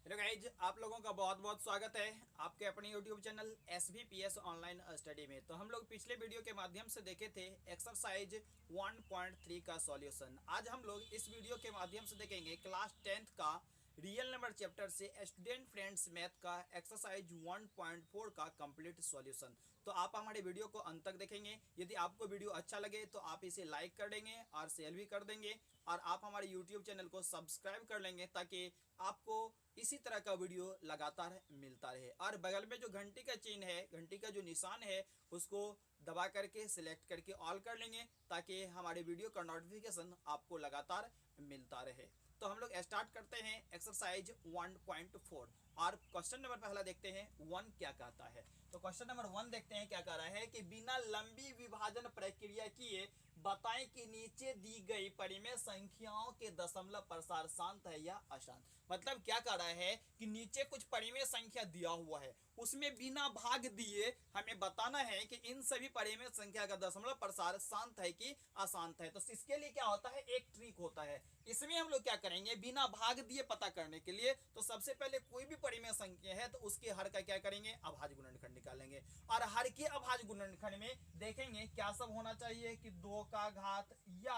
Hello guys, आप लोगों का बहुत बहुत स्वागत है आपके अपने YouTube channel SVPS online study में। तो हम लोग पिछले वीडियो के माध्यम से देखे थे एक्सरसाइज 1.3 का सॉल्यूशन। आज हम लोग इस वीडियो के माध्यम से देखेंगे क्लास 10th का रियल नंबर चैप्टर से स्टूडेंट फ्रेंड्स मैथ का एक्सरसाइज 1.4 का कंप्लीट सॉल्यूशन। तो आप हमारे वीडियो को अंत तक देखेंगे। यदि आपको वीडियो अच्छा लगे तो आप इसे लाइक कर देंगे और शेयर भी कर देंगे, और आप हमारे यूट्यूब चैनल को सब्सक्राइब कर लेंगे ताकि आपको इसी तरह का वीडियो लगातार मिलता रहे। और बगल में जो घंटी का चिन्ह है, घंटी का जो निशान है, उसको दबा करके सिलेक्ट करके ऑल कर लेंगे ताकि हमारे वीडियो का नोटिफिकेशन आपको लगातार मिलता रहे। तो हम लोग स्टार्ट करते हैं एक्सरसाइज 1.4 और क्वेश्चन नंबर पहला देखते हैं 1 क्या कहता है। तो क्वेश्चन नंबर 1 देखते हैं क्या कह रहा है कि बिना लंबी विभाजन प्रक्रिया किए बताएं कि नीचे दी गई परिमेय संख्याओं के दशमलव प्रसार शांत है या अशांत। मतलब क्या कह रहा है कि नीचे कुछ परिमेय संख्या दिया हुआ है, उसमें बिना भाग दिए हमें बताना है कि इन सभी परिमेय संख्या का दशमलव प्रसार शांत है कि अशांत है। तो इसके लिए क्या होता है, एक ट्रिक होता है। इसमें हम लोग क्या करेंगे, बिना भाग दिए पता करने के लिए तो सबसे पहले कोई भी परिमेय संख्या है तो उसके हर का क्या करेंगे, अभाज्य गुणनखंड निकालेंगे। और हर के अभाज्य गुणनखंड में देखेंगे क्या सब होना चाहिए कि 2 का घात या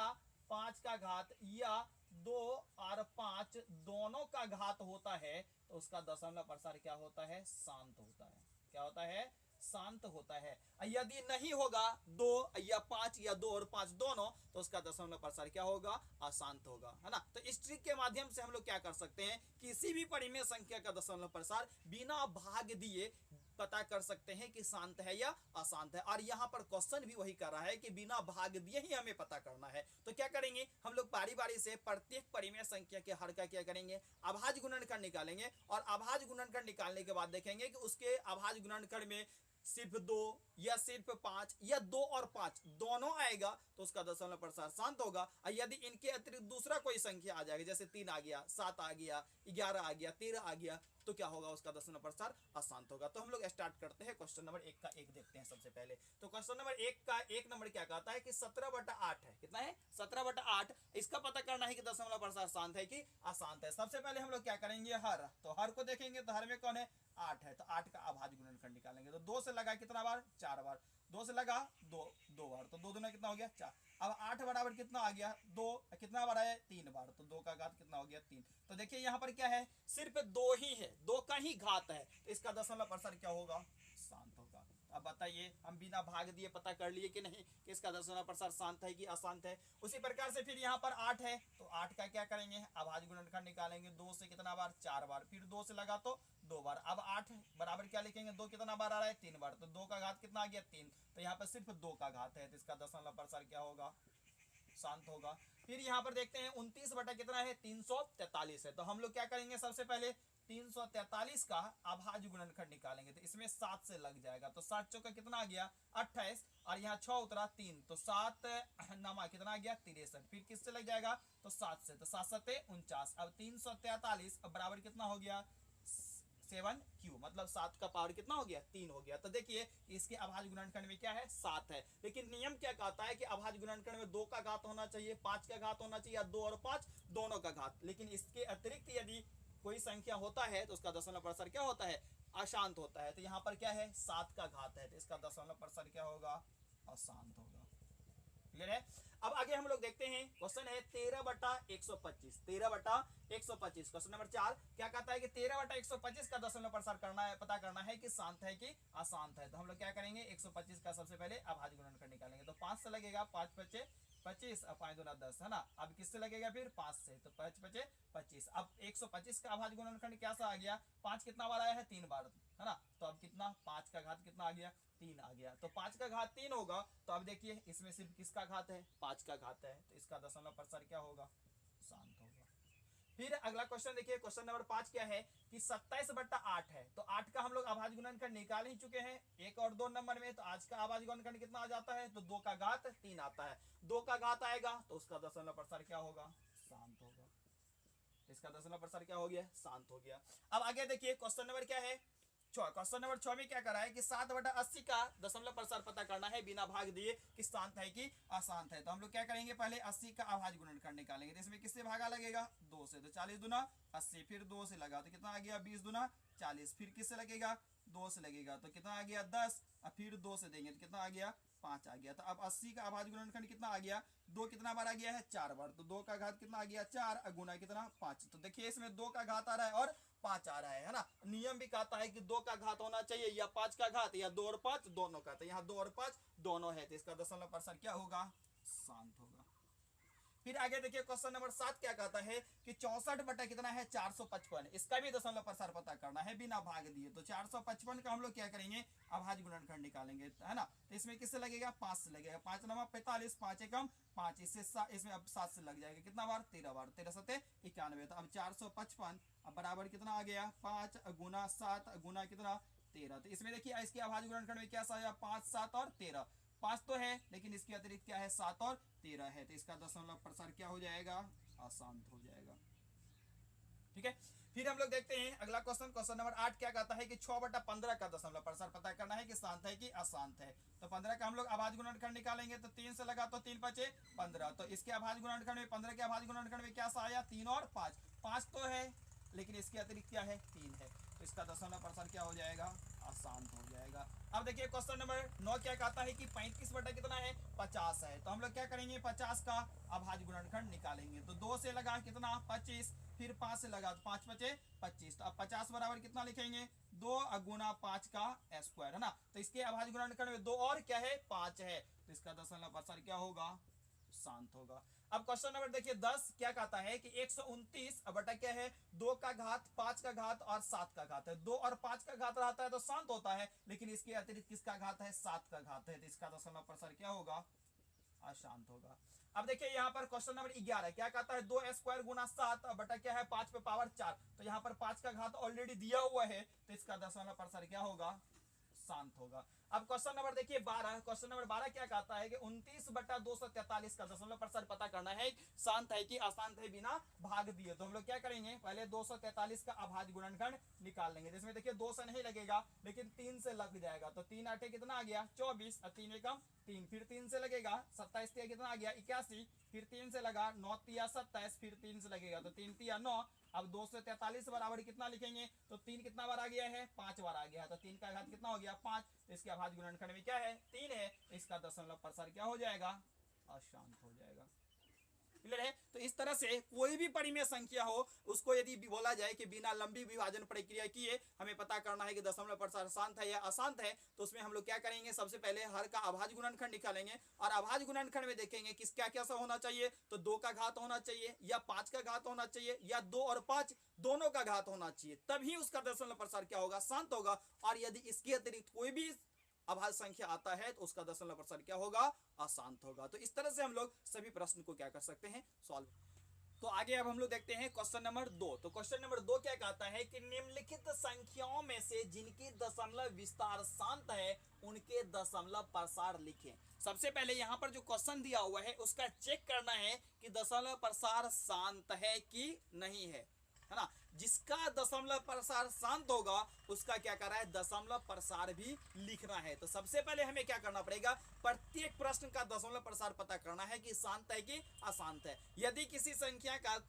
5 का घात या 2 और 5 दोनों का घात होता है तो उसका दशमलव प्रसार क्या होता है, शांत होता है। क्या होता है, शांत होता है। यदि नहीं होगा 2 या 5 या 2 और 5 दोनों तो उसका दशमलव प्रसार क्या होगा, अशांत होगा, है ना। तो इस ट्रिक के माध्यम से हम लोग क्या कर सकते हैं, किसी भी परिमेय संख्या का दशमलव प्रसार बिना भाग दिए पता कर सकते हैं कि शांत है या अशांत है। और यहां पर क्वेश्चन भी वही कर रहा है कि बिना भाग दिए ही हमें पता करना है। तो क्या करेंगे, हम लोग बारी बारी से प्रत्येक परिमेय संख्या के हर का क्या करेंगे, अभाज्य गुणनखंड निकालेंगे। और अभाज्य गुणनखंड निकालने के बाद देखेंगे कि उसके अभाज्य गुणनखंड में सिर्फ 2 या सिर्फ 5 या 2 और 5 दोनों आएगा तो उसका दशमलव प्रसार शांत होगा। और यदि इनके अतिरिक्त दूसरा कोई संख्या आ जाएगी, जैसे 3 आ गया, 7 आ गया, 11 आ गया, 13 आ गया, तो क्या होगा, उसका दशमलव प्रसार अशांत होगा। तो हम लोग स्टार्ट करते हैं क्वेश्चन नंबर 1 का 1 देखते हैं सबसे पहले। तो क्वेश्चन नंबर 1 का 1 नंबर क्या कहता है कि 17/8 है। कितना है, 17/8। इसका पता करना है कि दशमलव प्रसार शांत है कि अशांत है। सबसे पहले हम लोग क्या करेंगे, हर। तो हर को देखेंगे तो हर में कौन है, 8 है। तो 8 का अभाज्य गुणनखंड निकालेंगे। तो 2 से लगा कितना बार, 4 बार। 2 से लगा 2 बार, तो 2 दूना कितना हो गया, 4। अब 8 बराबर कितना आ गया, 2 कितना बार आया, 3 बार। तो 2 का घात कितना हो गया, 3। तो देखिए यहाँ पर क्या है, सिर्फ 2 ही है, 2 का ही घात है, तो इसका दशमलव प्रसार क्या होगा, शांत होगा। अब बताइए, हम बिना भाग दिए पता कर लिए कि नहीं कि इसका दशमलव प्रसार शांत है कि अशांत है। उसी प्रकार से फिर यहाँ पर 8 है, तो 8 का क्या करेंगे, अभाज्य गुणनखंड निकालेंगे। 2 से कितना बार, 4 बार। फिर 2 से लगा तो 2 बार। अब 8 बराबर क्या लिखेंगे, 2 कितना बार आ रहा है, 3 बार। तो 2 का घात कितना आ गया, 3। तो यहाँ पर सिर्फ 2 का घात है, तो इसका दशमलव प्रसार क्या होगा, शांत होगा। फिर यहां पर देखते हैं 29 बटा कितना है, 343 है। तो हम लोग क्या करेंगे, सबसे पहले 343 का अभाज्य गुणनखंड निकालेंगे। तो इसमें 7 से लग जाएगा, तो 7 चौका कितना आ गया, 28। और यहाँ 6 उतरा 3, तो 7 नमा कितना आ गया, 63। फिर किससे लग जाएगा, तो 7 से। तो 7 7 49। अब 343 बराबर कितना हो गया, 7q। मतलब 7 का पावर कितना हो गया, 3 हो गया। तो देखिए इसके अभाज्य गुणनखंड में क्या है, 7 है। लेकिन नियम क्या कहता है कि अभाज्य गुणनखंड में 2 का घात होना चाहिए, 5 का घात होना चाहिए, या 2 और 5 दोनों का घात। लेकिन इसके अतिरिक्त यदि कोई संख्या होता है तो उसका दशमलव प्रसार क्या होता है, अशांत होता है। तो यहाँ पर क्या है, 7 का घात है, तो इसका दशमलव प्रसार क्या होगा, अशांत होगा। क्लियर है। अब आगे हम लोग देखते हैं, क्वेश्चन है 13/125। 13/125 क्वेश्चन नंबर 4 क्या कहता है कि 13/125 का दशमलव प्रसार करना है, पता करना है कि शांत है कि अशांत है। तो हम लोग क्या करेंगे, 125 का सबसे पहले अभाज्य गुणनखंड निकालेंगे। तो 5 से लगेगा, 5 5 25, अब 5 दूना 10, है ना। अब किससे लगेगा, फिर 5 से। तो 5 5 25। अब 125 का अभाज्य गुणनखंड क्या सा आ गया, 5 कितना बार आया है, 3 बार, है ना। तो अब कितना, 5 का घात कितना आ गया, 3 आ गया। तो 5 का घात 3 होगा। तो अब देखिए इसमें सिर्फ किसका घात है, 5 का घात है, तो इसका दशमलव प्रसार क्या होगा, शांत होगा। फिर अगला क्वेश्चन देखिए, क्वेश्चन नंबर 5 क्या है कि 27/8 है। तो 8 का हम लोग अभाज्य गुणनखंड निकाल ही चुके हैं 1 और 2 नंबर में। तो आज का अभाज्य गुणनखंड कितना आ जाता है, तो 2 का घात 3 आता है। 2 का घात आएगा तो उसका दशमलव प्रसार क्या होगा, शांत होगा। तो इसका दशमलव प्रसार क्या हो गया, शांत हो गया। अब आगे देखिए क्वेश्चन नंबर क्या है, क्वेश्चन नंबर 6 में क्या करा है कि 7/80 का दशमलव प्रसार पता करना है बिना भाग दिए कि शांत है कि अशांत है। तो हम लोग क्या करेंगे, पहले 80 का अभाज्य गुणनखंड निकालेंगे। तो इसमें किससे भागा लगेगा, 2 से। तो 40 दूना 80, फिर 2 से लगा तो कितना आ गया, 20 दूना 40, फिर किससे लगेगा, 2 से लगेगा तो कितना आ गया 10, और फिर 2 से देंगे तो कितना आ गया 5 आ गया। तो अब 80 का अभाज्य गुणनखंड कितना आ गया, 2 कितना बार आ गया है, 4 बार। तो 2 का घात कितना आ गया 4, गुना कितना 5। तो देखिए इसमें 2 का घात आ रहा है और 5 आ रहा है ना। नियम भी कहता है कि 2 का घात होना चाहिए या 5 का घात, या 2 और 5 दोनों का। तो यहाँ 2 और 5 दोनों है, तो इसका दशमलव प्रसार क्या होगा, शांत होगा। फिर आगे देखिए क्वेश्चन नंबर 7 क्या कहता है कि 64 बटा कितना है 455, इसका भी दशमलव प्रसार पता करना है बिना भाग दिए। तो 455 का हम लोग क्या करेंगे, अभाज्य गुणनखंड निकालेंगे, है ना। तो इसमें किससे लगेगा, 5 से लगेगा। 5 नवा 45, 5 एकम 5, इसमें अब 7 से लग जाएगा, कितना बार 13 बार, 13 सत्ते 91। तो अब 455 अब बराबर कितना आ गया 5 गुना 7 गुना कितना 13। तो इसमें देखिए इसके अभाज्य गुणनखंड में क्या आया, 5 7 और 13। 5 तो है लेकिन इसके अतिरिक्त क्या है 7 और 13 है, तो इसका दशमलव प्रसार क्या हो जाएगा, अशांत हो जाएगा। ठीक है, फिर हम लोग देखते हैं अगला क्वेश्चन। क्वेश्चन नंबर 8 क्या कहता है कि 6/15 का दशमलव प्रसार पता करना है कि शांत है कि अशांत है। तो 15 का हम लोग अभाज्य गुणनखंड निकालेंगे। तो 3 से लगा तो 3 5 15। तो इसके अभाज्य गुणनखंड में 15 के अभाज्य गुणनखंड में क्या सा आया, 3 और 5। 5 तो है लेकिन इसके अतिरिक्त क्या है 3 है, तो इसका दशमलव प्रसार क्या हो जाएगा, अशांत हो जाएगा। अब देखिए क्वेश्चन नंबर 9 क्या कहता है कि 35 बटा कितना है 50 है। तो हम लोग क्या करेंगे, 50 का अभाज्य गुणनखंड निकालेंगे। तो 2 से लगा कितना 25, फिर 5 से लगा तो 5 5 25। तो अब 50 बराबर कितना लिखेंगे, 2 गुना 5 का स्क्वायर, है ना। तो इसके अभाज्य गुणनखंड में 2 और क्या है 5 है, तो इसका दशमलव प्रसार क्या होगा, शांत होगा। अब क्वेश्चन नंबर देखिए 10 क्या कहता है कि 129 बटा क्या है 2 का घात 5 का घात और 7 का घात है। 2 और 5 का घात रहता है तो शांत होता है, लेकिन इसके अतिरिक्त किसका घात है 7 का घात है, तो इसका दशमलव प्रसार क्या होगा, अशांत होगा। अब देखिए यहाँ पर क्वेश्चन नंबर 11 क्या कहता है 2 स्क्वायर गुना 7 बटा क्या है 5 पे पावर 4। तो यहाँ पर 5 का घात ऑलरेडी दिया हुआ है, तो इसका दशमलव प्रसार क्या होगा, शांत होगा। अब क्वेश्चन नंबर देखिए 12, क्वेश्चन नंबर 12 क्या कहता है कि 29 बटा 243 का दशमलव प्रसार पता करना है शांत है कि अशांत है बिना भाग दिए। तो हम लोग क्या करेंगे, पहले 243 का अभाज्य गुणनखंड निकाल लेंगे। जिसमें देखिए 2 से नहीं लगेगा लेकिन 3 से लग जाएगा। तो 3 8 कितना आ गया 24, 3 एकम 3, फिर 3 से लगेगा 27 कितना आ गया 81, फिर 3 से लगा 9 तिया 27, फिर 3 से लगेगा तो 3 तिया 9। अब 243 बराबर कितना लिखेंगे, तो 3 कितना बार आ गया है 5 बार आ गया है, तो 3 का घात कितना हो गया 5। तो इसके अभाज्य गुणनखंड में क्या है 3 है, तो इसका दशमलव प्रसार क्या हो जाएगा, अशांत हो जाएगा। क्लियर है। तो इस तरह से कोई भी परिमेय संख्या हो उसको यदि बोला जाए कि बिना लंबी विभाजन प्रक्रिया किए हमें पता करना है कि दशमलव प्रसार शांत है या अशांत है, तो उसमें हम लोग क्या करेंगे, सबसे पहले हर का अभाज्य गुणनखंड निकालेंगे और अभाज्य गुणनखंड में देखेंगे किस क्या क्या सा होना चाहिए। तो 2 का घात होना चाहिए या 5 का घात होना चाहिए या 2 और 5 दोनों का घात होना चाहिए, तभी उसका दशमलव प्रसार क्या होगा, शांत होगा। और यदि इसके अतिरिक्त कोई भी अभाज्य संख्या आता है तो उसका दशमलव प्रसार क्या होगा, अशांत होगा। तो इस तरह से हम लोग सभी प्रश्न को क्या कर सकते हैं, सॉल्व। तो आगे अब हम लोग देखते हैं क्वेश्चन नंबर 2। तो क्वेश्चन नंबर 2 क्या कहता है कि निम्नलिखित संख्याओं में से जिनकी दशमलव विस्तार शांत है उनके दशमलव प्रसार लिखें। सबसे पहले यहाँ पर जो क्वेश्चन दिया हुआ है उसका चेक करना है कि दशमलव प्रसार शांत है कि नहीं है ना। जिसका दशमलव प्रसार शांत होगा उसका क्या कर रहा है, दशमलव प्रसार भी लिखना है। तो सबसे पहले हमें क्या करना पड़ेगा, प्रत्येक प्रश्न का दशमलव प्रसार पता करना है कि शांत है कि अशांत है। यदि किसी संख्या का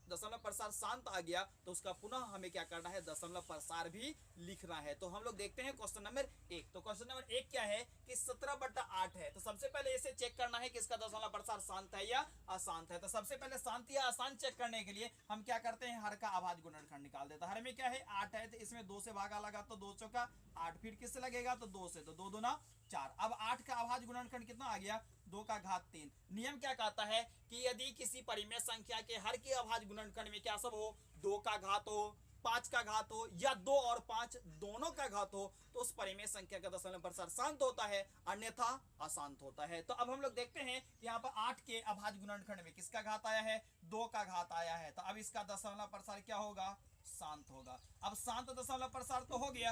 दशमलव प्रसार शांत आ गया तो उसका पुनः हमें क्या करना है, दशमलव प्रसार भी लिखना है। तो हम लोग देखते हैं क्वेश्चन नंबर 1। तो क्वेश्चन नंबर 1 क्या है कि 17/8 है। तो सबसे पहले इसे चेक करना है कि इसका दशमलव प्रसार शांत है या अशांत है। तो सबसे पहले शांत या अशांत चेक करने के लिए हम क्या करते हैं, हर का अभाज्य गुणनखंड निकाल देते हैं। हर में क्या है 8 है, तो इसमें 2 से भागा लगा तो 2 चौका 8, फिर किससे लगेगा तो 2 से, तो 2 दूना 4। अब 8 का अभाज्य गुणनखंड कितना आ गया, 2 का घात 3। नियम क्या कहता है कि यदि किसी परिमेय संख्या के हर के अभाज्य गुणनखंड में क्या सब हो, 2 का घात हो, 5 का घात हो या 2 और 5 दोनों का घात हो, तो उस परिमेय संख्या का दशमलव प्रसार शांत होता है, अन्यथा अशांत होता है। तो अब हम लोग देखते हैं यहाँ पर 8 के अभाज्य गुणनखंड में किसका घात आया है, 2 का घात आया है। तो अब इसका दशमलव प्रसार क्या होगा, शांत होगा। अब शांत दशमलव प्रसार तो हो गया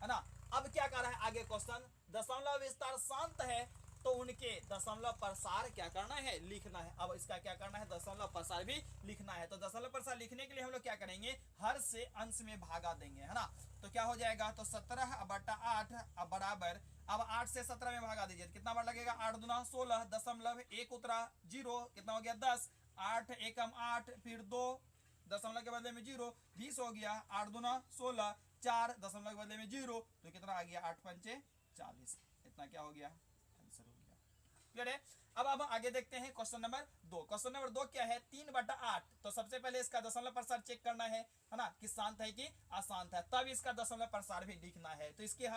है ना। अब क्या कर रहा है आगे क्वेश्चन, दशमलव विस्तार शांत है तो उनके दशमलव प्रसार क्या करना है, लिखना है। अब इसका क्या करना है, दशमलव प्रसार भी लिखना है। तो दशमलव प्रसार लिखने के लिए हम लोग क्या करेंगे, हर से अंश में भागा देंगे, है ना। तो क्या हो जाएगा, तो 17/8 अब बराबर, अब 8 से 17 में भागा दीजिए तो कितना बार लगेगा, 8 दूना 16, दशमलव 1 उतरा 0, कितना हो गया 10, 8 एकम 8, फिर 2 दशमलव के बदले में 0, 20 हो गया, 8 दूना 16, 4 दशमलव के बदले में 0, तो कितना आ गया 8 पंचे 40, इतना क्या हो गया, आंसर हो गया। क्लियर है। अब हम आगे देखते हैं क्वेश्चन नंबर 2। क्वेश्चन नंबर 2 क्या है, 3/8। तो सबसे पहले इसका दशमलव प्रसार चेक करना है ना, कि शांत है कि अशांत है, तब इसका दशमलव प्रसार भी लिखना है। तो इसके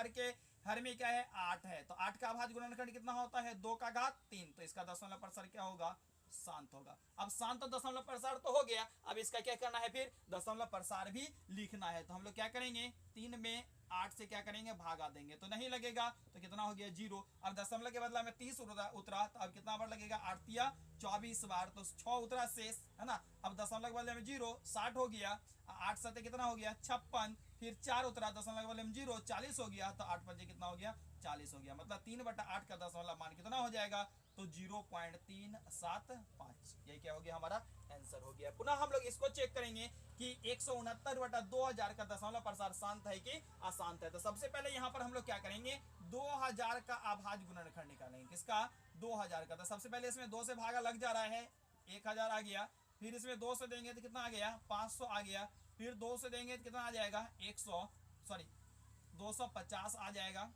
हर में क्या है, 8 है, तो 8 का अभाज्य गुणनखंड कितना होता है, 2 का घात 3, तो इसका दशमलव प्रसार क्या होगा, शांत होगा। अब शांत दशमलव प्रसार तो हो गया, अब इसका क्या करना है, फिर दशमलव प्रसार भी लिखना है। तो हम लोग क्या करेंगे, 3 में 8 से क्या करेंगे, भागा देंगे, तो नहीं लगेगा, तो कितना हो गया 0। अब दशमलव के बदला में 30 उतरा, तो अब कितना बार लगेगा, 8 तिया 24 बार, तो 6 उतरा शेष है ना। अब दशमलव के बदले में 0, 60 हो गया, 8 सत्ते कितना हो गया 56, फिर 4 उतरा, दशमलव के बदले में 0, 40 हो गया, तो 8 पंजे कितना हो गया 40 हो गया। मतलब 3/8 का दशमलव मान कितना हो जाएगा, तो 0.375, ये क्या हो गया, हमारा आंसर हो गया। पुनः हम लोग इसको चेक करेंगे कि 169/2000 का दशमलव प्रसार शांत है कि अशांत है। तो सबसे पहले यहाँ पर हम लोग क्या करेंगे, 2000 का अभाज्य गुणनखंड निकालेंगे, किसका, 2000 का। तो सबसे पहले इसमें 2 से भागा लग जा रहा है, 1000 आ गया, फिर इसमें 2 से देंगे तो कितना आ गया, 500 आ गया, फिर 2 से देंगे तो कितना आ जाएगा, 250 आ जाएगा,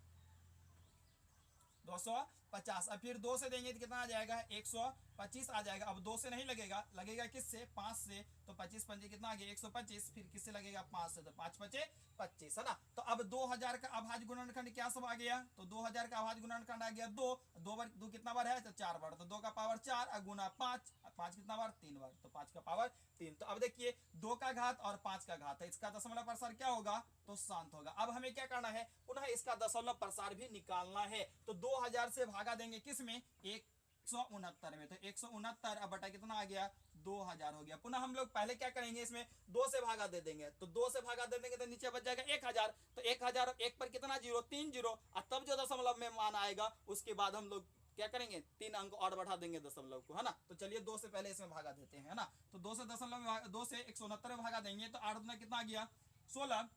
250, अब फिर 2 से देंगे तो कितना आ जाएगा, 125 आ जाएगा। अब 2 से नहीं लगेगा, लगेगा किससे, 5 से, तो 25 पंजे कितना आ गया 125, फिर किससे लगेगा 5 से, तो 5 पंजे 25 है ना। तो अब 2000 का अभाज्य गुणनखंड क्या सब आ गया, तो 2000 का अभाज्य गुणनखंड आ गया 2, 2 बार 2 कितना बार है, तो 4 बार, तो 2 का पावर 4 गुना 5, 5 कितना बार 3 बार, तो 5 का पावर 3। तो अब देखिए 2 का घात और 5 का घात है, इसका दशमलव प्रसार क्या होगा, तो शांत होगा। अब हमें क्या करना है, पुनः इसका दशमलव प्रसार भी निकालना है। तो 2000 से भागा देंगे किस में, 169 में, तो 169 अब बटा कितना आ गया 2000 हो गया। पुनः हम लोग पहले क्या करेंगे, इसमें 2 से भागा दे देंगे, तो 2 से भागा दे देंगे तो नीचे बच जाएगा 1000, तो 1000 1 पर कितना 0, 3 0, और तब जो दशमलव में मान आएगा उसके बाद हम लोग क्या करेंगे, 3 अंक और बढ़ा देंगे दशमलव को, है ना। तो चलिए 2 से पहले इसमें भागा देते हैं, है ना। तो 2 से दशमलव 2 से 169 में भागा देंगे, तो 8 दूना कितना आ गया 16,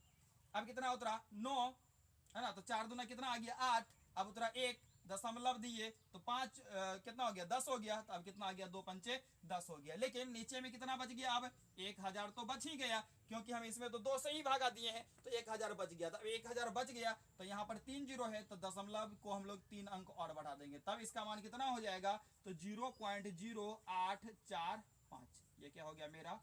अब कितना उतरा 9, है ना, तो 4 दूना कितना आ गया 8, अब उतरा 1, दशमलव दिए तो 5 कितना हो गया 10 हो गया, तो अब कितना आ गया 2 पंचे 10 हो गया। लेकिन नीचे में कितना बच गया, अब 1000 तो बच ही गया, क्योंकि हम इसमें तो 2 से ही भागा दिए हैं, तो 1000 बच गया। तो 1000 बच गया, तो यहाँ पर 3 जीरो है, तो दशमलव को हम लोग 3 अंक और बढ़ा देंगे, तब इसका मान कितना हो जाएगा, तो 0.0845, ये क्या हो गया मेरा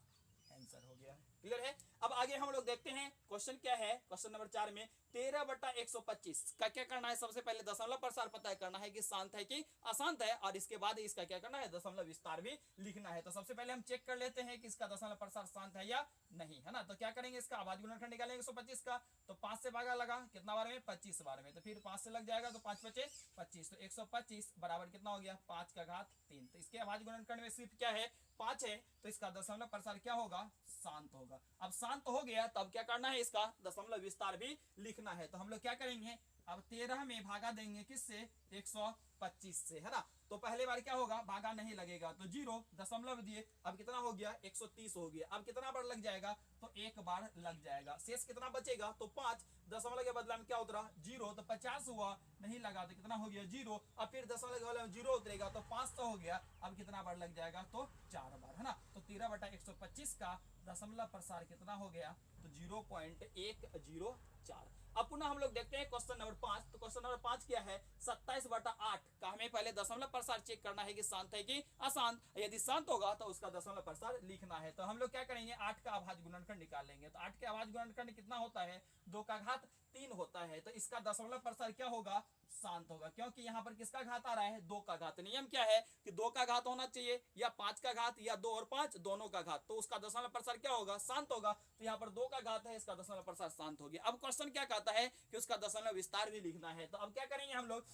आंसर हो गया। क्लियर है। अब आगे हम लोग देखते हैं क्वेश्चन क्या है, क्वेश्चन नंबर 4 में 13/125 का क्या करना है, सबसे पहले दशमलव प्रसार पता करना है कि शांत है कि अशांत है, और इसके बाद इसका क्या करना है, दशमलव विस्तार भी लिखना है। तो सबसे पहले हम चेक कर लेते हैं कि इसका दशमलव प्रसार शांत है या नहीं, है ना। तो क्या करेंगे, इसका अभाज्य गुणनखंड निकालेंगे 125 का, तो 5 से भागा लगा कितना बार में 25 बार में, तो फिर 5 से लग जाएगा, तो 5 बचे 25, तो 125 बराबर कितना हो गया 5 का घात 3। तो इसके अभाज्य गुणनखंड में सिर्फ क्या है 5 है, तो इसका दशमलव प्रसार क्या होगा, शांत होगा। अब शांत हो गया, तब क्या करना है, इसका दशमलव विस्तार भी लिखना है। तो हम लोग क्या करेंगे, अब 13 में भागा देंगे किससे, 125 से, है ना। तो पहले बार क्या होगा, भागा नहीं लगेगा, तो 0 दशमलव दिए, अब कितना हो गया 130 हो गया। अब कितना बार लग जाएगा, तो 1 बार लग जाएगा, शेष कितना बचेगा, तो 5, दशमलव के बदला में क्या उतरा 0, तो 50 हुआ, नहीं लगा तो कितना हो गया 0, अब फिर दशमलव के बदला में 0 उतरेगा, तो 500 हो गया। अब कितना बार लग जाएगा, तो 4 बार, है ना। तो 13/125 का दशमलव प्रसार कितना हो गया, तो 0.104। अब पुनः हम लोग देखते हैं क्वेश्चन नंबर 5। तो क्वेश्चन नंबर 5 क्या है, 27/8 का हमें पहले दशमलव प्रसार चेक करना है कि शांत है कि अशांत, यदि शांत होगा तो उसका दशमलव प्रसार लिखना है। तो हम लोग क्या करेंगे, 8 का अभाज्य गुणनखंड निकाल लेंगे। तो 8 के अभाज्य गुणनखंड कितना होता है, 2 का घात 3 होता है, तो इसका दशमलव प्रसार क्या होगा, शांत होगा, क्योंकि यहाँ पर किसका घात आ रहा है, 2 का घात। नियम क्या है कि 2 का घात होना चाहिए, या 5 का घात, या 2 और 5 दोनों का घात, तो उसका दशमलव प्रसार क्या होगा, शांत होगा। तो यहाँ पर 2 का घात है, इसका दशमलव प्रसार शांत हो गया। अब क्वेश्चन क्या कहता है कि उसका दशमलव विस्तार भी लिखना है। तो अब क्या करेंगे हम लोग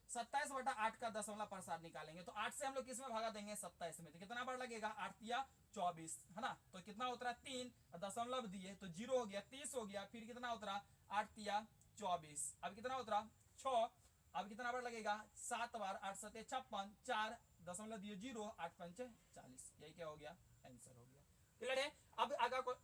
27/8 का दशमलव प्रसार निकालेंगे। तो 8 से हम लोग किस में भागा देंगे, 27 में, तो कितना बार लगेगा 8 तिया 24, है ना। तो कितना उतरा 3, दशमलव दिए तो 0 हो गया, 30 हो गया, फिर कितना उतरा 8 तिया 24, अब कितना उतरा 6, अब कितना बार लगेगा 7 बार, 8 सते 56, 4 दशमलव दिए 0, 8 पंचे 40, यही क्या हो गया आंसर हो गया। क्लियर है। अब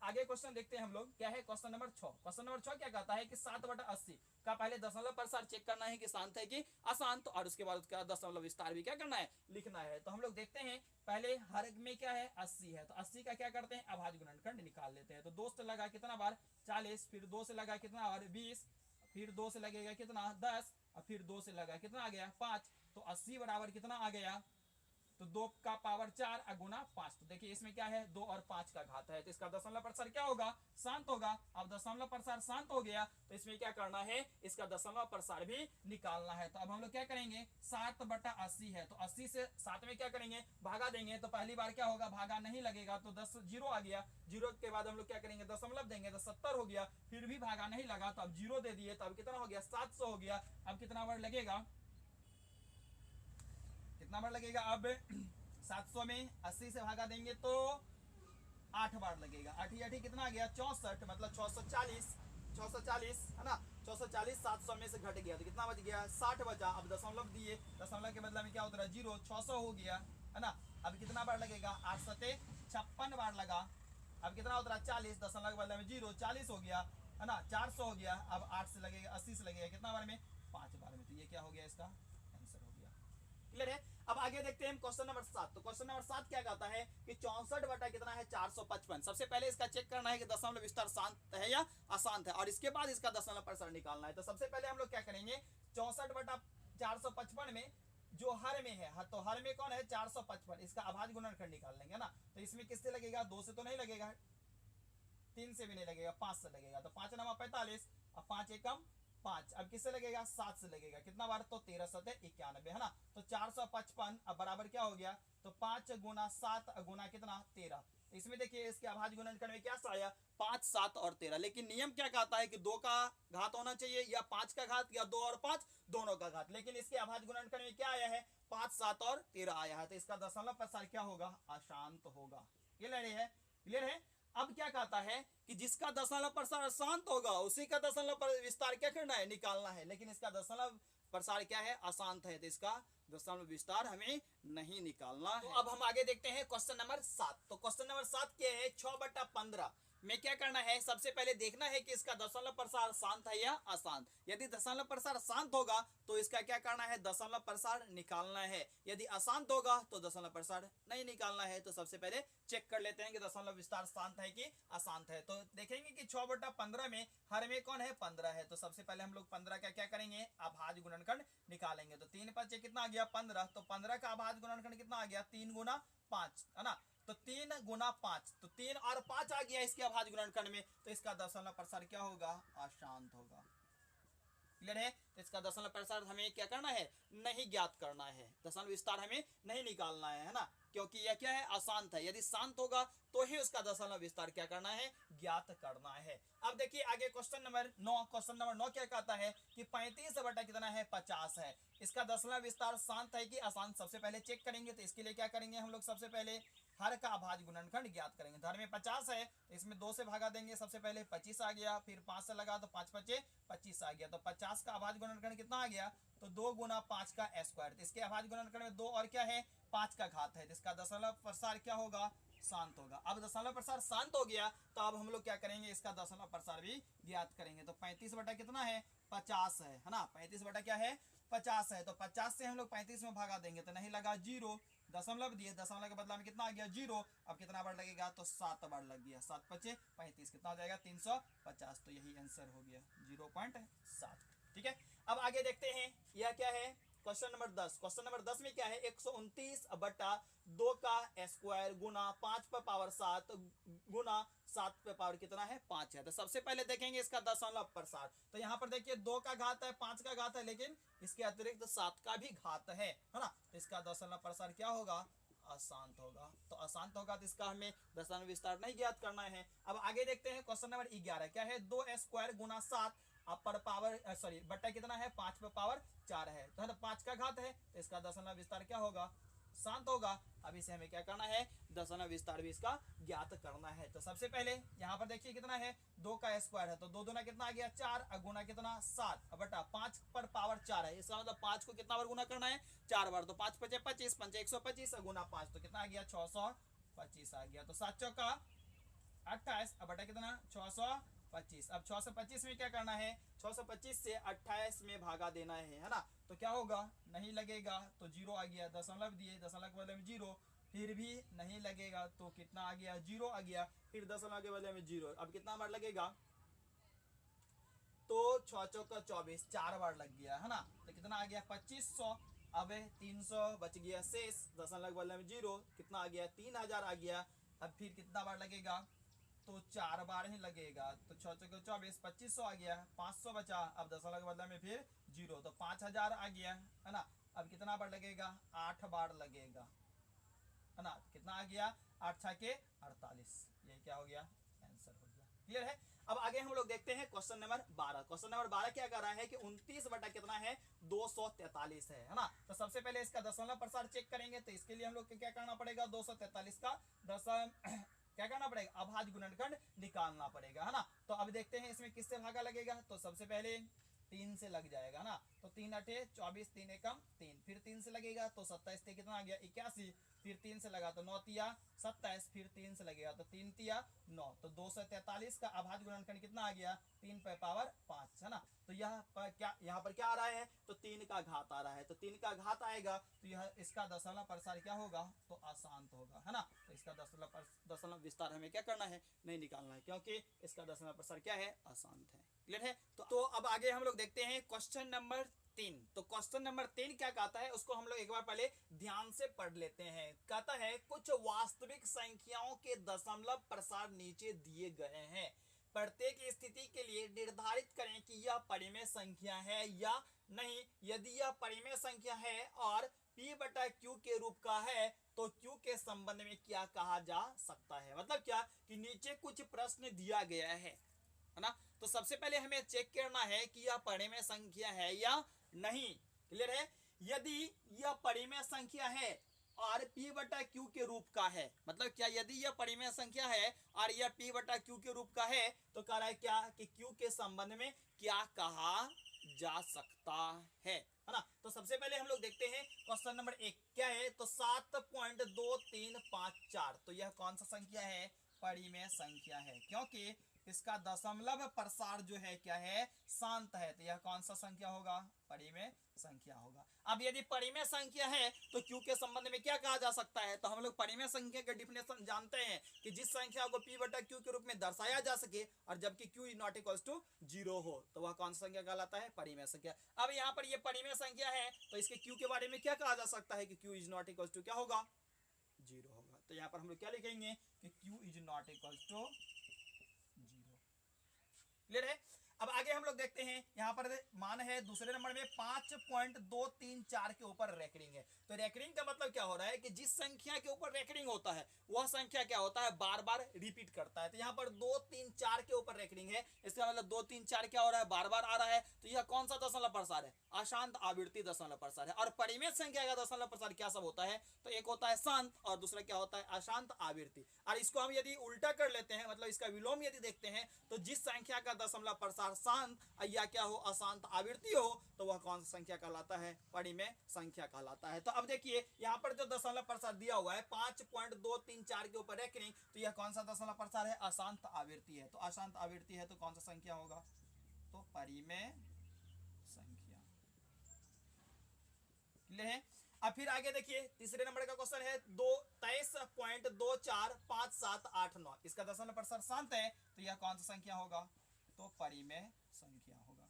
आगे क्वेश्चन देखते हैं हम लोग, क्या है क्वेश्चन नंबर 6। क्वेश्चन नंबर 6 क्या कहता है कि 7/80 का पहले दशमलव प्रसार चेक करना है कि शांत है कि अशांत, और उसके बाद उसका दशमलव विस्तार भी क्या करना है, लिखना है। तो हम लोग देखते हैं, पहले हर में क्या है 80 है, तो 80 का क्या करते हैं अभाज्य गुणनखंड निकाल लेते हैं। तो 2 से लगा कितना बार 40, फिर 2 से लगा कितना बार 20, फिर 2 से लगेगा कितना 10, और फिर 2 से लगा कितना आ गया 5। तो 80 बराबर कितना आ गया, तो 2 का पावर 4 गुना 5। तो देखिए इसमें क्या है 2 और 5 का घात है, तो इसका दशमलव प्रसार क्या होगा, शांत होगा। अब दशमलव प्रसार शांत हो गया, तो इसमें क्या करना है, इसका दशमलव प्रसार भी निकालना है। तो अब हम लोग क्या करेंगे, 7/80 है, तो 80 से 7 में क्या करेंगे, भागा देंगे। तो पहली बार क्या होगा, भागा नहीं लगेगा, तो 10 जीरो आ गया। जीरो के बाद हम लोग क्या करेंगे, दशमलव देंगे, तो 70 हो गया। फिर भी भागा नहीं लगा, तो अब जीरो दे दिए, तो अब कितना हो गया 700 हो गया। अब कितना बार लगेगा, कितना बार लगेगा, अब 700 में 80 से भागा देंगे तो 8 बार लगेगा। 8 8 कितना आ गया 64, मतलब 640, 640 है ना। 640 700 में से घट गया, तो कितना बच गया 60 बचा। अब दशमलव दिए, दशमलव के बदला में क्या होता है जीरो, 600 हो गया है ना। अब कितना बार लगेगा, 8 सते 56 बार लगा। अब कितना होता है 40, दशमलव के बदला में जीरो, 40 हो गया है ना, 400 हो गया। अब 8 से लगेगा 80 से लगेगा कितना बार में, 5 बार में। तो ये क्या हो गया, इसका आंसर हो गया। क्लियर है। अब आगे देखते हैं क्वेश्चन नंबर 7। तो क्वेश्चन नंबर 7 क्या कहता है कि 64 बटा कितना है 455। सबसे पहले इसका चेक करना है कि दशमलव विस्तार शांत है या अशांत है, और इसके बाद इसका दशमलव प्रसार निकालना है। तो सबसे पहले हम लोग क्या करेंगे, 64 बटा 455 में जो हर में है, तो हर में कौन है 455, इसका अभाज्य गुणनखंड निकाल लेंगे ना। तो इसमें किससे लगेगा, 2 से तो नहीं लगेगा, 3 से भी नहीं लगेगा, 5 से लगेगा। तो 5 9 45, अब 5 एकम 5। अब किससे लगेगा, 7 से लगेगा, कितना बार, तो 13 7 91 है ना। तो 455 अब बराबर क्या हो गया, तो 5 गुना 7 गुना कितना 13। इसमें देखिए इसके अभाज्य गुणनखंड में क्या आया 5 7 और 13, लेकिन नियम क्या कहता है कि 2 का घात होना चाहिए, या 5 का घात, या 2 और 5 दोनों का घात। लेकिन इसके अभाज्य गुणनखंड में क्या आया है 5 7 और 13 आया है, तो इसका दशमलव प्रसार क्या होगा, अशांत होगा। क्लियर है, क्लियर है। अब क्या कहता है कि जिसका दशमलव प्रसार शांत होगा उसी का दशमलव विस्तार क्या करना है, निकालना है। लेकिन इसका दशमलव प्रसार क्या है, अशांत है, तो इसका दशमलव विस्तार हमें नहीं निकालना है। तो अब हम आगे देखते हैं क्वेश्चन नंबर 7। तो क्वेश्चन नंबर 7 क्या है, 6/15 में क्या करना है, सबसे पहले देखना है कि इसका दशमलव प्रसार शांत है या अशांत। यदि दशमलव प्रसार शांत होगा तो इसका क्या करना है, दशमलव प्रसार निकालना है। यदि अशांत होगा तो दशमलव प्रसार नहीं निकालना है। तो सबसे पहले चेक कर लेते हैं कि दशमलव विस्तार शांत है कि अशांत है। तो देखेंगे कि 6/15 में हर में कौन है 15 है। तो सबसे पहले हम लोग 15 का क्या करेंगे, अभाज्य गुणनखंड निकालेंगे। तो 3 5 कितना आ गया 15, तो 15 का अभाज्य गुणनखंड कितना आ गया 3 गुना 5 है ना। तो 3 गुना 5, तो 3 और 5 आ गया इसके अभाज्य गुणनखंड में, तो इसका दशमलव प्रसार क्या होगा, अशांत होगा। क्लियर है। तो इसका दशमलव प्रसार हमें क्या करना है, नहीं ज्ञात करना है, दशमलव विस्तार हमें नहीं निकालना है ना, क्योंकि यह क्या है अशांत है। यदि शांत होगा तो ही उसका दशमलव विस्तार क्या करना है, ज्ञात करना है। अब देखिए आगे क्वेश्चन नंबर 9। क्वेश्चन नंबर 9 क्या कहता है कि 35 बटा कितना है 50 है, इसका दशमलव विस्तार शांत है कि अशांत, सबसे पहले चेक करेंगे। तो इसके लिए क्या करेंगे हम लोग, सबसे पहले हर का अभाज्य गुणनखंड ज्ञात करेंगे। हर में 50 है, इसमें 2 से भागा देंगे, सबसे पहले 25 आ गया, फिर 5 से लगा तो 5 5 25 आ गया। तो 50 का अभाज्य गुणनखंड कितना आ गया, तो 2 गुना 5 का स्क्वायर। तो इसके अभाज्य गुणनखंड में 2 और क्या है 5 का घात है, तो इसका दशमलव प्रसार क्या होगा, शांत होगा। अब दशमलव प्रसार शांत हो गया, तो अब हम लोग क्या करेंगे, इसका दशमलव प्रसार भी ज्ञात करेंगे। तो 35 बटा कितना है 50 है ना, 35 बटा क्या है 50 है। तो 50 से हम लोग 35 में भागा देंगे, तो नहीं लगा जीरो, दशमलव दिए, दशमलव के बदला में कितना आ गया जीरो। अब कितना बार लगेगा, तो 7 बार लग गया, 7 5 35, कितना हो जाएगा 350। तो यही आंसर हो गया 0.7। ठीक है। अब आगे देखते हैं यह क्या है, क्वेश्चन नंबर 10। क्वेश्चन नंबर 10 में क्या है, 129 बटा 2 का स्क्वायर गुना 5 पर पावर 7 गुना 7 पे पावर कितना है 5 है। तो सबसे पहले देखेंगे इसका दशमलव प्रसार। तो यहाँ पर देखिए 2 का घात है, 5 का घात है, लेकिन इसके अतिरिक्त 7 का भी घात है ना। तो इसका दशमलव प्रसार क्या होगा, अशांत होगा। तो अशांत होगा तो इसका हमें दशमलव विस्तार नहीं ज्ञात करना है। अब आगे देखते हैं क्वेश्चन नंबर 11 क्या है, 2 स्क्वायर गुना 7 पर पावर सॉरी बट्टा कितना है 5 पर पावर 4 है, तो 5 का घात है, तो इसका दशमलव विस्तार क्या होगा, शांत होगा। अब इसे हमें क्या करना है, दशमलव विस्तार भी इसका ज्ञात करना है। तो सबसे पहले यहाँ पर देखिए कितना है 2 का स्क्वायर है, तो 2 दूना कितना आ गया 4 गुना कितना 7 बटा 5 पर पावर 4 है। इसका मतलब 5 को कितना बार गुना करना है 4 बार। तो 5 5 25 5 125 गुना 5 तो कितना आ गया 625 आ गया। तो 7 चौका 28 28 अब बटा कितना 625। अब 625 में क्या करना है, 625 से 28 में भागा देना है ना। तो क्या होगा, नहीं लगेगा तो जीरो आ गया, दशमलव दिए, दशमलव के बदले में जीरो, फिर भी नहीं लगेगा तो कितना आ गया, जीरो आ गया, फिर दशमलव के बदले में जीरो। अब कितना बार लगेगा, तो 6 चौका 24, 4 बार लग गया है ना। तो कितना आ गया 2500। अब 300 बच गया शेष, दशमलव के बदले में जीरो, कितना आ गया 3000 आ गया। अब फिर कितना बार लगेगा, तो 4 बार ही लगेगा, तो 6 चौके 24, 2500 आ गया, 500 बचा, अब दशमलव के बदले में फिर जीरो, तो 5000 आ गया है ना। अब कितना बार लगेगा, 8 बार लगेगा है ना। कितना आ गया, 8 छके 48, ये क्या हो गया, आंसर हो गया। क्लियर है। अब आगे हम लोग देखते हैं क्वेश्चन नंबर 12। क्वेश्चन नंबर 12 क्या कर रहा है कि 29 बटा कितना है, 243 है ना। तो सबसे पहले इसका दशमलव प्रसार चेक करेंगे, तो इसके लिए हम लोग क्या करना पड़ेगा, 243 का क्या करना पड़ेगा, अभाज्य गुणनखंड निकालना पड़ेगा है ना। तो अब देखते हैं इसमें किससे भागा लगेगा, तो सबसे पहले 3 से लग जाएगा ना। तो 3 अठे 24, 3 एकम 3, फिर 3 से लगेगा तो 27 से कितना आ गया 81, फिर 3 से लगा तो 9 तिया 27, फिर 3 से लगेगा तो 3 तिया 9, तो 243 का अभाज्य गुणनखंड कितना आ गया, 3 पे पावर 5 है ना। तो यहाँ पर क्या आ रहा है, तो 3 का घात आ रहा है, तो 3 का घात आएगा तो यह इसका दशमलव प्रसार क्या होगा, तो अशांत होगा है ना। तो इसका दशमलव विस्तार हमें क्या करना है, नहीं निकालना है, क्योंकि इसका दशमलव प्रसार क्या है, अशांत है। क्लियर है। तो अब आगे हम लोग देखते हैं क्वेश्चन नंबर 3। तो क्वेश्चन नंबर 3 क्या कहता है, उसको हम लोग एक बार पहले ध्यान से पढ़ लेते हैं। कहता है कुछ वास्तविक संख्याओं के दशमलव प्रसार नीचे दिए गए हैं, प्रत्येक स्थिति के लिए निर्धारित करें कि यह परिमेय संख्या है या नहीं। यदि यह परिमेय संख्या है और P बटा Q के रूप का है तो Q के संबंध में क्या कहा जा सकता है। मतलब क्या कि नीचे कुछ प्रश्न दिया गया है ना। तो सबसे पहले हमें चेक करना है कि यह परिमेय संख्या है या नहीं। क्लियर है। यदि यह परिमेय संख्या है और P बटा Q के रूप का है, मतलब क्या, यदि यह परिमेय संख्या है और यह P बटा Q के रूप का है तो कह रहा है क्या कि Q के संबंध में क्या कहा जा सकता है ना। तो सबसे पहले हम लोग देखते हैं क्वेश्चन नंबर 1 क्या है, तो 7.2354, तो यह कौन सा संख्या है, परिमेय संख्या है, क्योंकि इसका दशमलव प्रसार जो है क्या है, शांत है, तो यह कौन सा संख्या होगा, परिमेय संख्या होगा। अब यदि परिमेय संख्या है तो Q के संबंध में क्या कहा जा सकता है, तो हम लोग परिमेय संख्या का डिफिनेशन जानते हैं कि जिस संख्या को P बटा Q के रूप में दर्शाया जा सके और जबकि Q is not equal to 0 हो, तो वह कौन सा संख्या कहलाता है, परिमेय संख्या। अब यहाँ पर ये परिमेय संख्या है तो इसके Q के बारे में क्या कहा जा सकता है कि Q is not equal to क्या होगा, 0 होगा। तो यहाँ पर हम लोग क्या लिखेंगे कि Q is not equal to 0। Clear है। अब आगे हम लोग देखते हैं, यहाँ पर मान है दूसरे नंबर में 5.234 के ऊपर रैकरिंग है। तो रैकरिंग का मतलब क्या हो रहा है कि जिस संख्या के ऊपर रैकरिंग होता है वह संख्या क्या होता है, बार बार रिपीट करता है। तो यहाँ पर 2 3 4 के ऊपर रैकरिंग है, इसका मतलब 2 3 4 क्या हो रहा है, बार बार आ रहा है। तो यह कौन सा दशमलव प्रसार है, अशांत आवृत्ति दशमलव प्रसार है। और परिमेय संख्या का दशमलव प्रसार क्या सब होता है, तो एक होता है शांत और दूसरा क्या होता है, अशांत आवृत्ति। और इसको हम यदि उल्टा कर लेते हैं, मतलब इसका विलोम यदि देखते हैं, तो जिस संख्या का दशमलव प्रसार शांत या क्या हो, अशांत आवृत्ति हो, तो वह कौन सा संख्या कहलाता है, परिमेय संख्या कहलाता है। तो अब देखिए यहाँ पर जो दशमलव प्रसार दिया हुआ है 5.234 के ऊपर रैकरिंग, तो यह कौन सा दशमलव प्रसार है, अशांत आवृत्ति है। तो अशांत आवृत्ति है तो कौन सा संख्या होगा, तो परिमेय संख्या। क्लियर है। अब फिर आगे देखिए तीसरे नंबर का क्वेश्चन है 23.245789, इसका दशमलव प्रसार शांत है तो यह कौन सा संख्या होगा, तो परिमेय संख्या होगा।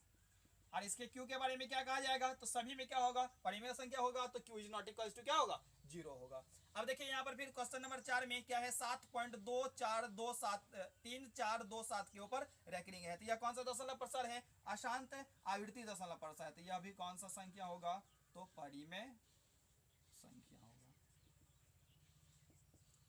और इसके Q के बारे में क्या कहा जाएगा, तो सभी में क्या होगा, परिमेय संख्या होगा, तो Q is not equal to क्या होगा, 0 होगा। अब देखिए यहाँ पर फिर क्वेश्चन नंबर 4 में क्या है, 7.3427 के ऊपर रैकरिंग है, तो यह कौन सा दशमलव प्रसार है, अशांत आवृत्ति दशमलव प्रसार है, तो यह भी कौन सा संख्या होगा, तो परिमेय संख्या होगा।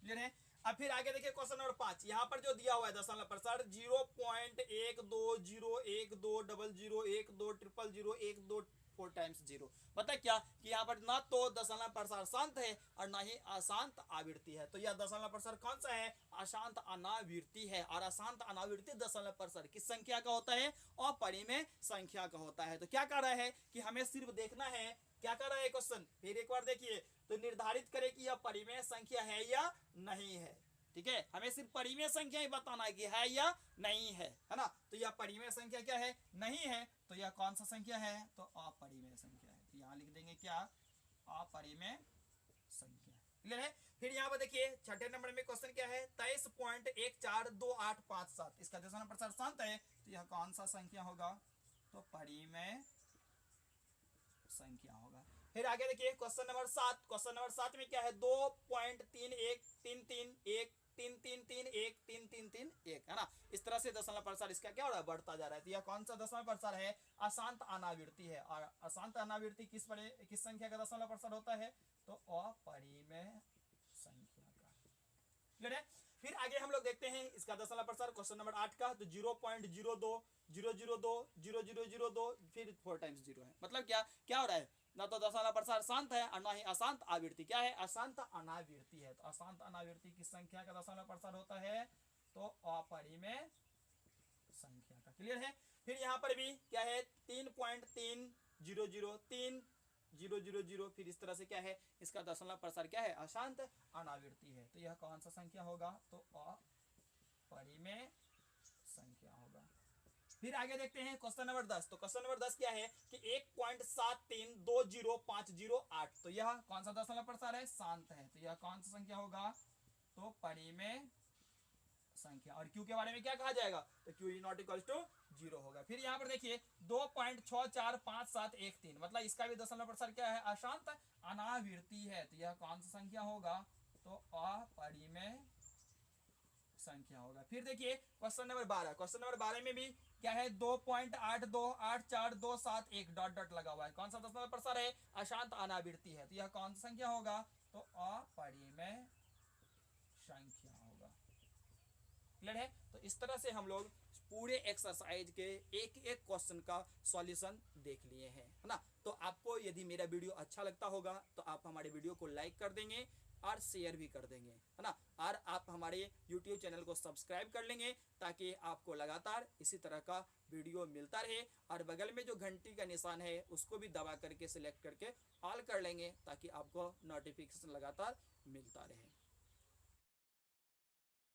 क्लियर है। अब फिर आगे देखिए क्वेश्चन नंबर 5, यहाँ पर जो दिया हुआ है दशमलव प्रसार 0.12012010120012 4 टाइम्स 0, पता है क्या कि यहाँ पर ना तो दशमलव प्रसार शांत है और ना ही अशांत आवृत्ति है। तो यह दशमलव प्रसार कौन सा है, अशांत अनावृत्ति है। और अशांत अनावृत्ति दशमलव प्रसार किस संख्या का होता है, अपरिमेय संख्या का होता है। तो क्या कर रहा है कि हमें सिर्फ देखना है, क्या कर रहा है क्वेश्चन, फिर एक बार देखिए, तो निर्धारित करें कि यह परिमेय संख्या है या नहीं है। ठीक है, हमें सिर्फ परिमेय संख्या ही बताना है कि है या नहीं है ना। तो यह परिमेय संख्या क्या है, नहीं है, तो यह कौन सा संख्या है, तो अपरिमेय संख्या है। तो यहाँ लिख देंगे क्या, अपरिमेय संख्या। क्लियर है। फिर यहाँ पर देखिए छठे नंबर में क्वेश्चन क्या है, 23.1428557, इसका दशमलव प्रसार शांत है, तो यह कौन सा संख्या होगा, तो परिमेय संख्या होगा। फिर आगे देखिए क्वेश्चन नंबर 7, क्वेश्चन नंबर 7 में क्या है, 2.31333133313 है ना। इस तरह से दशमलव प्रसार इसका क्या हो रहा है, बढ़ता जा रहा है। तो यह कौन सा दशमलव प्रसार है, अशांत अनावृत्ति है। और अशांत अनावृत्ति किस संख्या का दशमलव प्रसार होता है, तो अपरिमेय संख्या का। क्लियर है। फिर आगे हम लोग देखते हैं इसका दशमलव प्रसार क्वेश्चन नंबर 8 का, तो 0.02000002 फिर 4 टाइम्स 0 है। मतलब क्या हो रहा है, ना तो दशमलव प्रसार शांत है और ना ही अशांत आवृत्ति। क्या है, अशांत अनावृत्ति है। तो अशांत अनावृत्ति किस संख्या का दशमलव प्रसार होता है, तो अपरिमेय संख्या का। क्लियर है। फिर यहाँ पर भी क्या है, 3.300300, फिर इस तरह से क्या है, इसका दशमलव प्रसार क्या है, अशांत अनावृत्ति है। तो यह कौन सा संख्या होगा, तो अपरिमेय संख्या होगा। फिर आगे देखते हैं क्वेश्चन नंबर 10, तो क्वेश्चन नंबर 10 क्या है कि 1.7320508, तो यह कौन सा दशमलव प्रसार है, शांत है। तो यह कौन सा संख्या होगा, तो परिमेय संख्या। और क्यू के बारे में क्या कहा जाएगा, तो Q is not equal to 0 होगा। फिर यहाँ पर देखिए 2.645713, मतलब इसका भी दशमलव प्रसार क्या है, अशांत अनावृत्ति है। तो यह कौन सा संख्या होगा, तो अपरिमेय संख्या होगा। फिर देखिए क्वेश्चन नंबर 12, क्वेश्चन नंबर 12 में भी क्या है, 2.82844271 डॉट डॉट लगा हुआ है। कौन सा दशमलव प्रसार है, अशांत अनावृत्ति है। तो यह कौन सा संख्या होगा, तो अपरिमेय संख्या होगा। क्लियर है। तो इस तरह से हम लोग पूरे एक्सरसाइज के एक एक क्वेश्चन का सॉल्यूशन देख लिए हैं, है ना। तो आपको यदि मेरा वीडियो अच्छा लगता होगा तो आप हमारे वीडियो को लाइक कर देंगे और शेयर भी कर देंगे, है ना। और आप हमारे YouTube चैनल को सब्सक्राइब कर लेंगे ताकि आपको लगातार इसी तरह का वीडियो मिलता रहे। और बगल में जो घंटी का निशान है उसको भी दबा करके सिलेक्ट करके ऑल कर लेंगे ताकि आपको नोटिफिकेशन लगातार मिलता रहे।